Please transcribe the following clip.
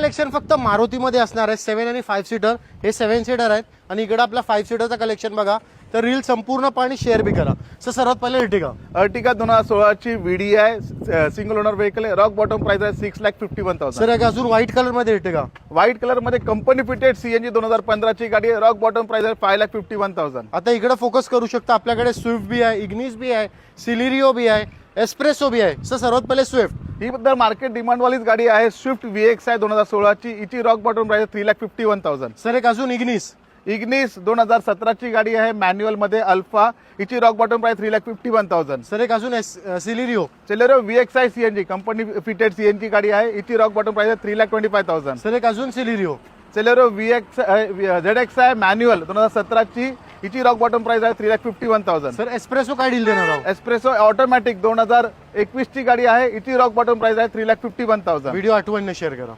Collection फक्त मारुतीमध्ये असणार आहे 7 आणि 5 सीटर. हे 7 सीटर आहेत आणि इकडे आपला 5 सीटरचा कलेक्शन बघा. तर रील संपूर्ण पाणी शेअर बी करा. सर सर्वात पहिले अर्टिगा 2016 ची व्हीडी आहे, सिंगल ओनर व्हेकल आहे. रॉक बॉटम प्राइस आहे 6,51,000. सर एक अजून व्हाईट कलर मध्ये व्हाईट कलर मध्ये कंपनी फिटेड सीएनजी 2015 ची गाडी आहे. रॉक बॉटम प्राइस आहे 5,51,000. आता इकडे फोकस करू शकता. आपल्याकडे स्विफ्ट बी आहे, इग्निस बी आहे, सिलेरियो बी आहे, एस्प्रेसो बी आहे. सर सर्वात पहिले स्विफ्ट ही बद्दल मार्केट डिमांड वालीच गाडी आहे. स्विफ्ट VX आहे 2016 ची. हिची रॉक बॉटम प्राइस आहे 3,51,000. सर एक अजून इग्निस 2017 ची गाडी आहे, मॅन्युअल मध्ये अल्फा. हिची रॉक बॉटम प्राइस 3,51,000. सर एक अजून सिलेरियो सेलेरियो VX आहे सीएनजी, कंपनी फिटेड सीएनजी गाडी आहे. हिची रॉक बॉटम प्राइस आहे 3,25,000. सर एक अजून सिलेरियो सेलेरियो ZX आहे, मॅन्युअल 2017 ची. हिची रॉक बॉटम प्राइस आहे 3,51,000. सर एस्प्रेसो काय डील देणार आहोत? एस्प्रेसो ऑटोमॅटिक 2021 ची गाडी आहे. हिची रॉक बॉटम प्राइस आहे 3,51,000. व्हिडिओ आठवणीने शेअर करा.